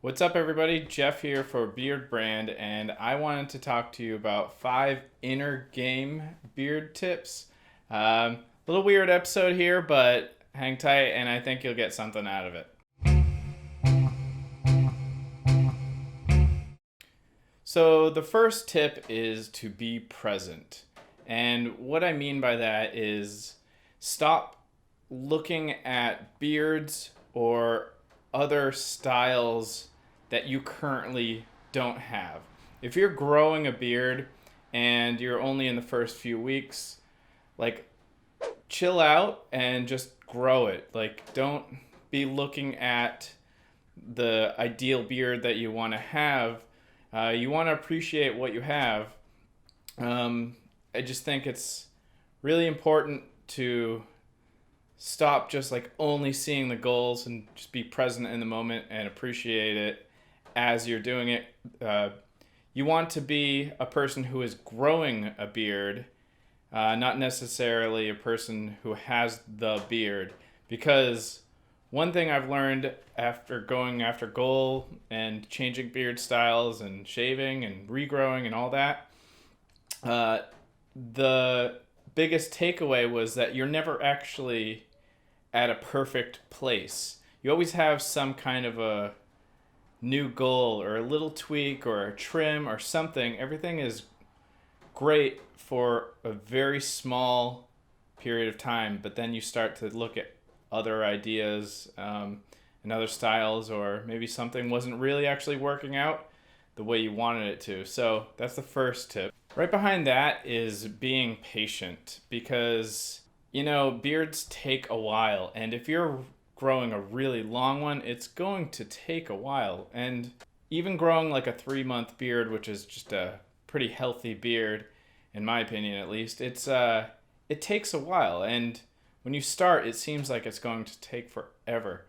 What's up, everybody? Jeff here for Beardbrand, and I wanted to talk to you about 5 inner game beard tips. Little weird episode here, but hang tight, and I think you'll get something out of it. So the first tip is to be present. And what I mean by that is stop looking at beards or other styles that you currently don't have. If you're growing a beard and you're only in the first few weeks, chill out and just grow it. Don't be looking at the ideal beard that you want to have. You want to appreciate what you have. I just think it's really important to stop just only seeing the goals and just be present in the moment and appreciate it as you're doing it. You want to be a person who is growing a beard, not necessarily a person who has the beard, because one thing I've learned after going after goal and changing beard styles and shaving and regrowing and all that, the biggest takeaway was that you're never actually at a perfect place. You always have some kind of a new goal or a little tweak or a trim or something. Everything is great for a very small period of time, but then you start to look at other ideas and other styles, or maybe something wasn't really actually working out the way you wanted it to. So that's the first tip. Right behind that is being patient, because beards take a while, and if you're growing a really long one, it's going to take a while. And even growing a 3-month beard, which is just a pretty healthy beard, in my opinion at least, it takes a while. And when you start, it seems like it's going to take forever.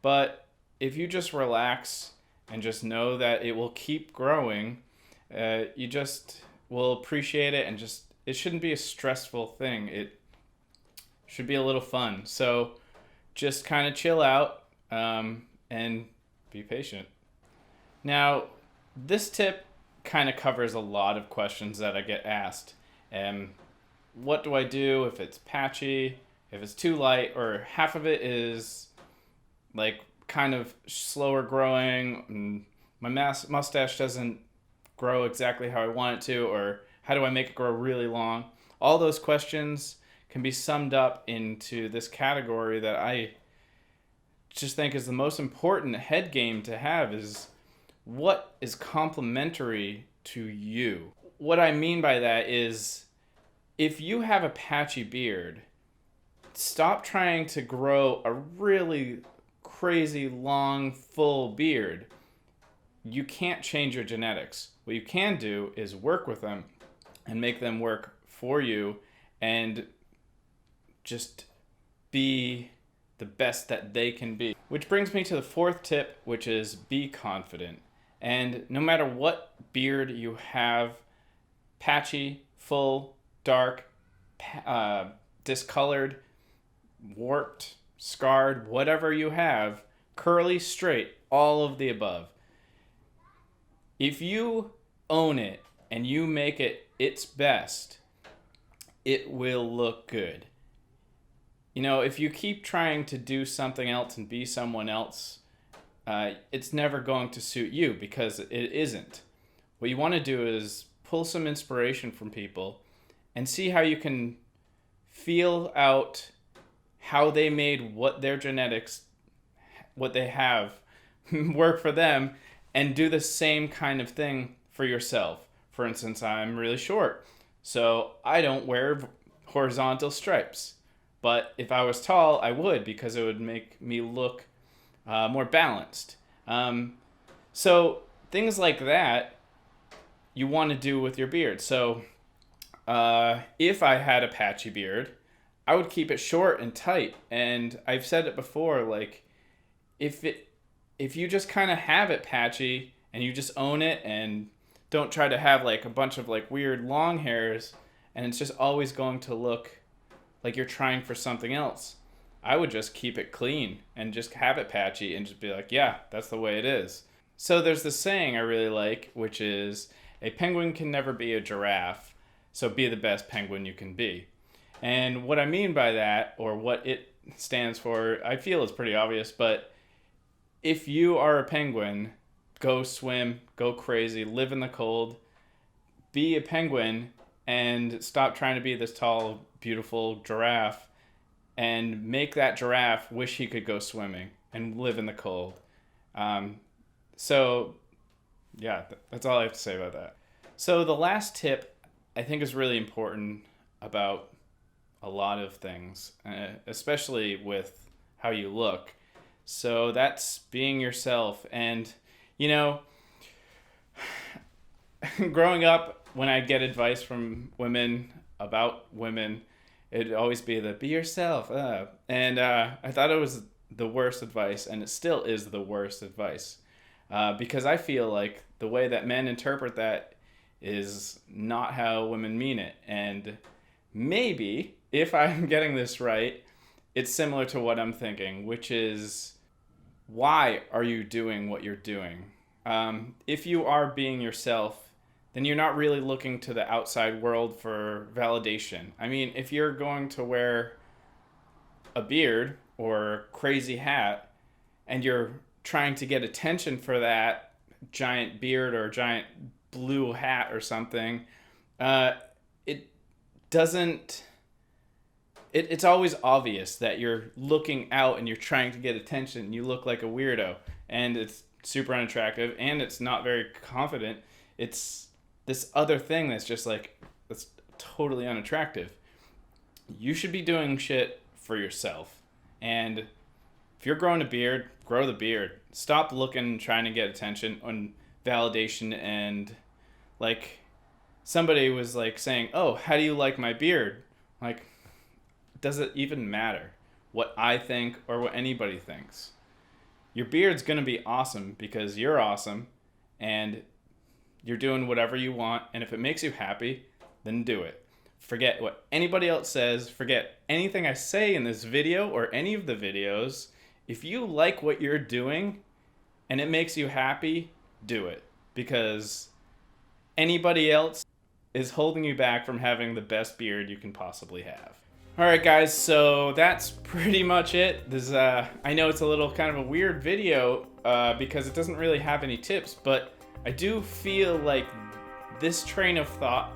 But if you just relax and just know that it will keep growing, you just will appreciate it, and it shouldn't be a stressful thing. It should be a little fun. So just kind of chill out and be patient. Now, this tip kind of covers a lot of questions that I get asked. What do I do if it's patchy, if it's too light, or half of it is kind of slower growing, and my mustache doesn't grow exactly how I want it to, or how do I make it grow really long? All those questions can be summed up into this category that I just think is the most important head game to have: is what is complementary to you. What I mean by that is, if you have a patchy beard, stop trying to grow a really crazy long full beard. You can't change your genetics. What you can do is work with them and make them work for you, and just be the best that they can be. Which brings me to the fourth tip, which is be confident. And no matter what beard you have, patchy, full, dark, discolored, warped, scarred, whatever you have, curly, straight, all of the above, if you own it and you make it its best, it will look good. If you keep trying to do something else and be someone else, it's never going to suit you, because it isn't. What you want to do is pull some inspiration from people and see how you can feel out how they made what their genetics, what they have, work for them, and do the same kind of thing for yourself. For instance, I'm really short, so I don't wear horizontal stripes. But if I was tall, I would, because it would make me look more balanced. So things like that you want to do with your beard. So if I had a patchy beard, I would keep it short and tight. And I've said it before, if you just kind of have it patchy and you just own it and don't try to have a bunch of weird long hairs, and it's just always going to look like you're trying for something else, I would just keep it clean and just have it patchy and just be yeah, that's the way it is. So there's this saying I really like, which is a penguin can never be a giraffe, so be the best penguin you can be. And what I mean by that, or what it stands for, I feel is pretty obvious, but if you are a penguin, go swim, go crazy, live in the cold, be a penguin, and stop trying to be this tall, beautiful giraffe, and make that giraffe wish he could go swimming and live in the cold. So, yeah, that's all I have to say about that. So the last tip I think is really important about a lot of things, especially with how you look. So that's being yourself. And, you know, growing up, when I get advice from women about women, it'd always be the be yourself. And I thought it was the worst advice, and it still is the worst advice. Because I feel like the way that men interpret that is not how women mean it. And maybe, if I'm getting this right, it's similar to what I'm thinking, which is, why are you doing what you're doing? If you are being yourself, then you're not really looking to the outside world for validation. I mean, if you're going to wear a beard or a crazy hat and you're trying to get attention for that giant beard or giant blue hat or something, it doesn't... It's always obvious that you're looking out and you're trying to get attention. You look like a weirdo, and it's super unattractive, and it's not very confident. It's this other thing that's just like, that's totally unattractive. You should be doing shit for yourself. And if you're growing a beard, grow the beard. Stop looking, trying to get attention on validation. And like, somebody was like saying, oh, how do you like my beard? Like, does it even matter what I think or what anybody thinks? Your beard's gonna be awesome because you're awesome and you're doing whatever you want, and if it makes you happy, then do it. Forget what anybody else says, forget anything I say in this video or any of the videos. If you like what you're doing and it makes you happy, do it, because anybody else is holding you back from having the best beard you can possibly have. Alright guys, so that's pretty much it. This I know it's a little kind of a weird video because it doesn't really have any tips, but I do feel like this train of thought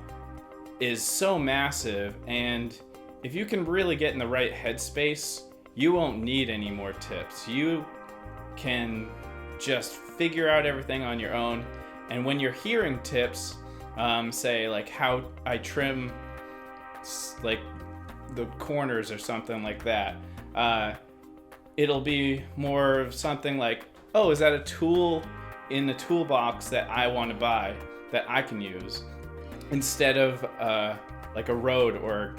is so massive, and if you can really get in the right headspace, you won't need any more tips. You can just figure out everything on your own, and when you're hearing tips, say like how I trim like the corners or something like that, it'll be more of something like, oh, is that a tool in the toolbox that I want to buy that I can use, instead of like a road or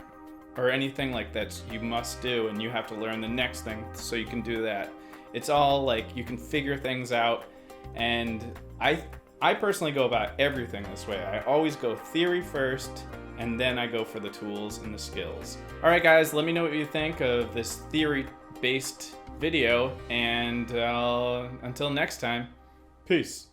anything like that you must do and you have to learn the next thing so you can do that. It's all like you can figure things out, and I personally go about everything this way. I always go theory first, and then I go for the tools and the skills. Alright guys, let me know what you think of this theory-based video, and until next time, peace.